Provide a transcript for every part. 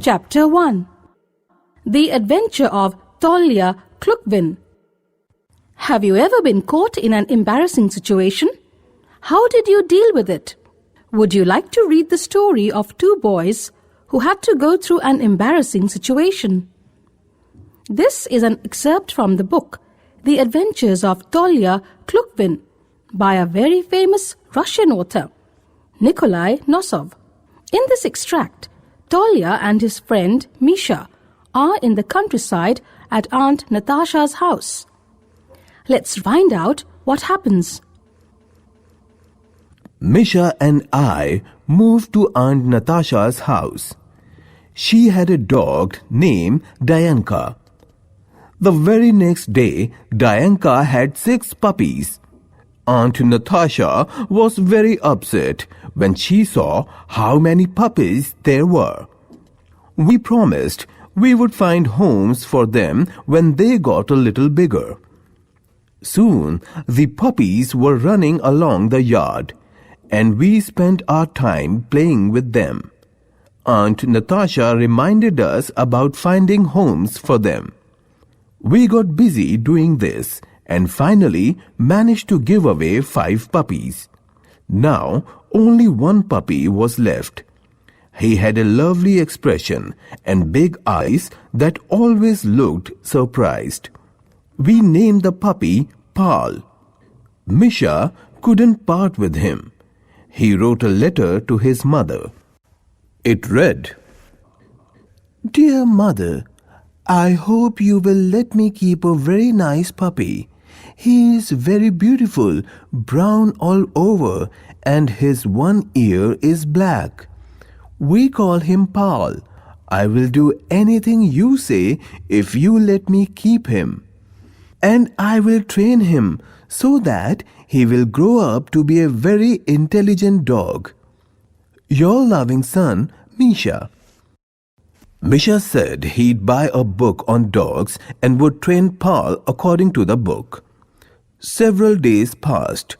Chapter 1. The Adventure of Tolya Klyukvin. Have you ever been caught in an embarrassing situation? How did you deal with it? Would you like to read the story of two boys who had to go through an embarrassing situation? This is an excerpt from the book The Adventures of Tolya Klyukvin by a very famous Russian author, Nikolai Nosov. In this extract, Tolya and his friend Misha are in the countryside at Aunt Natasha's house. Let's find out what happens. Misha and I moved to Aunt Natasha's house. She had a dog named Dianka. The very next day, Dianka had 6 puppies. Aunt Natasha was very upset when she saw how many puppies there were. We promised we would find homes for them when they got a little bigger. Soon, the puppies were running along the yard, and we spent our time playing with them. Aunt Natasha reminded us about finding homes for them. We got busy doing this and finally managed to give away 5 puppies. Now, only 1 puppy was left. He had a lovely expression and big eyes that always looked surprised. We named the puppy Paul. Misha couldn't part with him. He wrote a letter to his mother. It read, "Dear Mother, I hope you will let me keep a very nice puppy. He is very beautiful, brown all over, and his one ear is black. We call him Paul. I will do anything you say if you let me keep him. And I will train him so that he will grow up to be a very intelligent dog. Your loving son, Misha." Misha said he'd buy a book on dogs and would train Paul according to the book. Several days passed,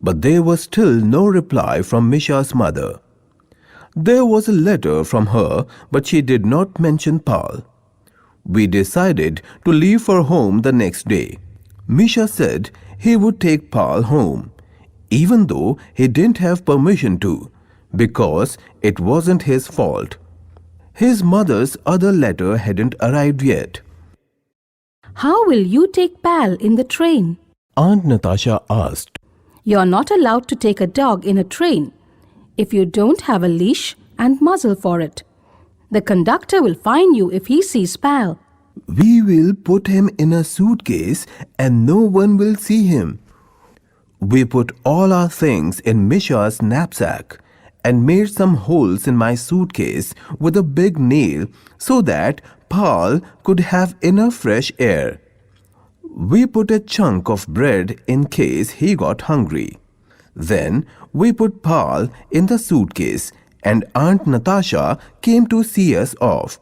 but there was still no reply from Misha's mother. There was a letter from her, but she did not mention Paul. We decided to leave for home the next day. Misha said he would take Paul home, even though he didn't have permission to, because it wasn't his fault. His mother's other letter hadn't arrived yet. How will you take Pal in the train? Aunt Natasha asked. You're not allowed to take a dog in a train if you don't have a leash and muzzle for it. The conductor will fine you if he sees Pal. We will put him in a suitcase and no one will see him. We put all our things in Misha's knapsack and made some holes in my suitcase with a big nail so that Paul could have enough fresh air. We put a chunk of bread in case he got hungry. Then we put Paul in the suitcase and Aunt Natasha came to see us off.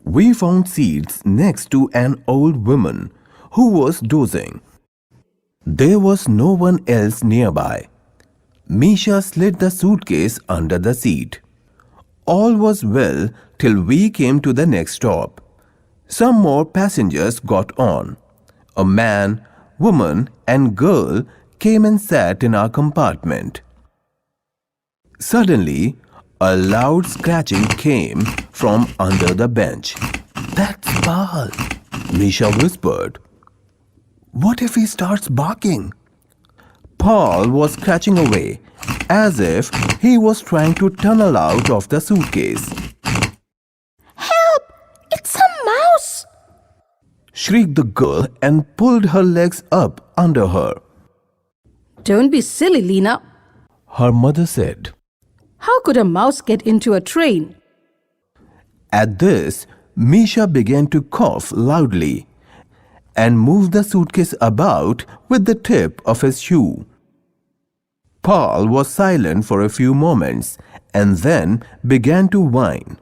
We found seats next to an old woman who was dozing. There was no one else nearby. Misha slid the suitcase under the seat. All was well till we came to the next stop. Some more passengers got on. A man, woman, and girl came and sat in our compartment. Suddenly, a loud scratching came from under the bench. "That's Paul," Misha whispered. "What if he starts barking?" Paul was scratching away, as if he was trying to tunnel out of the suitcase. Help! It's a mouse! Shrieked the girl and pulled her legs up under her. Don't be silly, Lena. Her mother said. How could a mouse get into a train? At this, Misha began to cough loudly and moved the suitcase about with the tip of his shoe. Paul was silent for a few moments and then began to whine.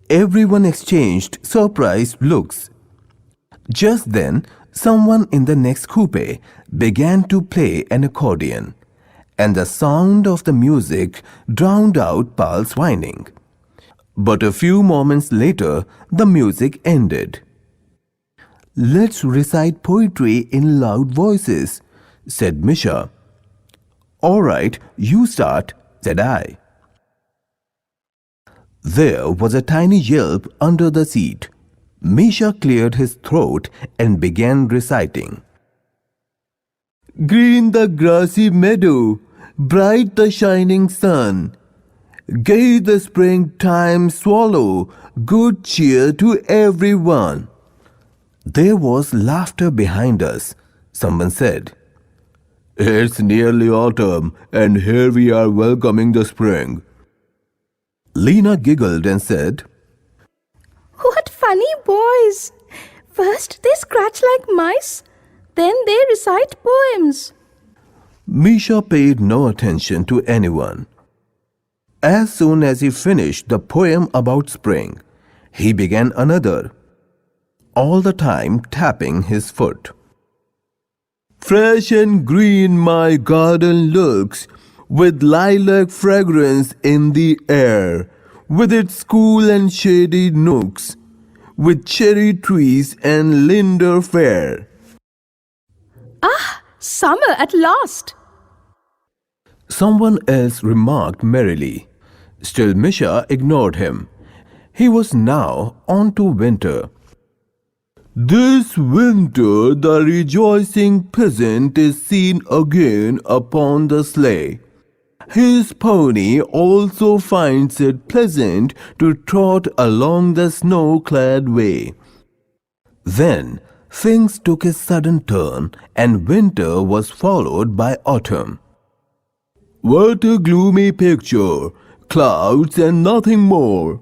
Everyone exchanged surprised looks. Just then, someone in the next coupe began to play an accordion, and the sound of the music drowned out Paul's whining. But a few moments later, the music ended. "Let's recite poetry in loud voices," said Misha. "All right, you start," said I. There was a tiny yelp under the seat. Misha cleared his throat and began reciting. "Green the grassy meadow, bright the shining sun. Gay the springtime swallow, good cheer to everyone." There was laughter behind us. Someone said, "It's nearly autumn, and here we are welcoming the spring." Lena giggled and said, What funny boys! First they scratch like mice, then they recite poems. Misha paid no attention to anyone. As soon as he finished the poem about spring, he began another, all the time tapping his foot. "Fresh and green my garden looks, with lilac fragrance in the air, with its cool and shady nooks, with cherry trees and linder fair." Ah, summer at last! Someone else remarked merrily. Still Misha ignored him. He was now on to winter. "This winter the rejoicing peasant is seen again upon the sleigh. His pony also finds it pleasant to trot along the snow-clad way." Then things took a sudden turn and winter was followed by autumn. "What a gloomy picture! Clouds and nothing more."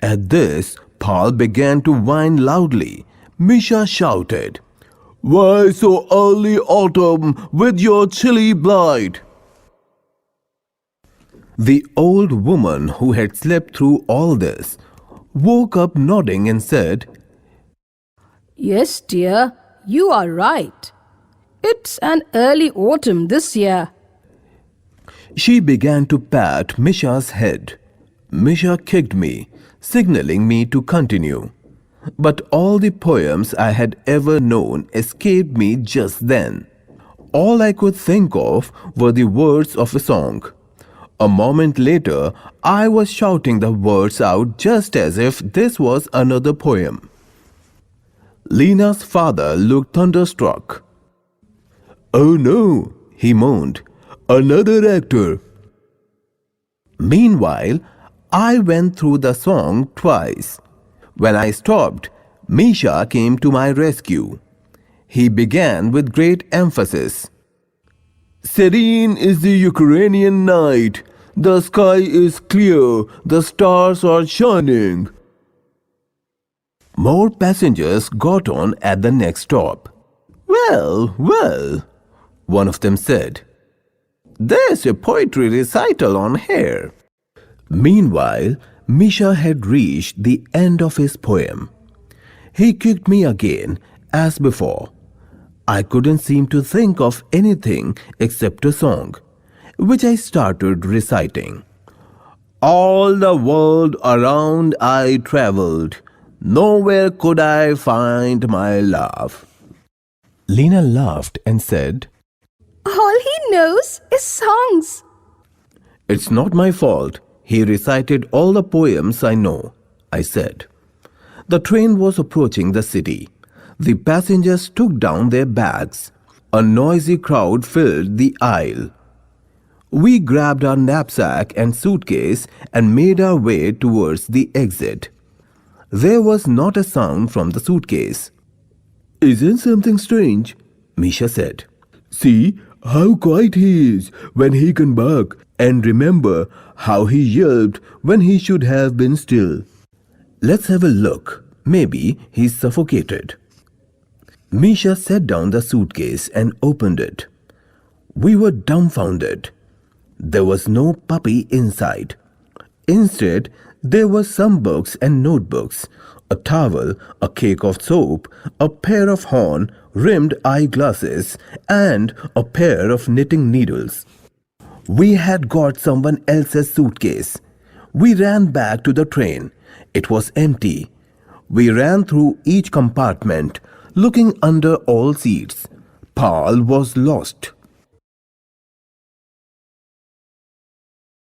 At this, Paul began to whine loudly. Misha shouted, "Why so early autumn with your chilly blight?" The old woman who had slept through all this woke up nodding and said, Yes, dear, you are right. It's an early autumn this year. She began to pat Misha's head. Misha kicked me, signaling me to continue. But all the poems I had ever known escaped me just then. All I could think of were the words of a song. A moment later, I was shouting the words out just as if this was another poem. Lena's father looked thunderstruck. "Oh no," he moaned, "another actor." Meanwhile, I went through the song twice. When I stopped, Misha came to my rescue. He began with great emphasis. "Serene is the Ukrainian night. The sky is clear. The stars are shining." More passengers got on at the next stop. Well, one of them said, "There's a poetry recital on here." Meanwhile, Misha had reached the end of his poem. He kicked me again, as before. I couldn't seem to think of anything except a song, which I started reciting. "All the world around I traveled. Nowhere could I find my love." Lena laughed and said, All he knows is songs. "It's not my fault. He recited all the poems I know," I said. The train was approaching the city. The passengers took down their bags. A noisy crowd filled the aisle. We grabbed our knapsack and suitcase and made our way towards the exit. There was not a sound from the suitcase. "Isn't something strange?" Misha said. "See how quiet he is when he can bark, and remember how he yelped when he should have been still. Let's have a look. Maybe he's suffocated." Misha set down the suitcase and opened it. We were dumbfounded. There was no puppy inside. Instead, there were some books and notebooks, a towel, a cake of soap, a pair of horn-rimmed eyeglasses, and a pair of knitting needles. We had got someone else's suitcase. We ran back to the train. It was empty. We ran through each compartment, looking under all seats. Paul was lost.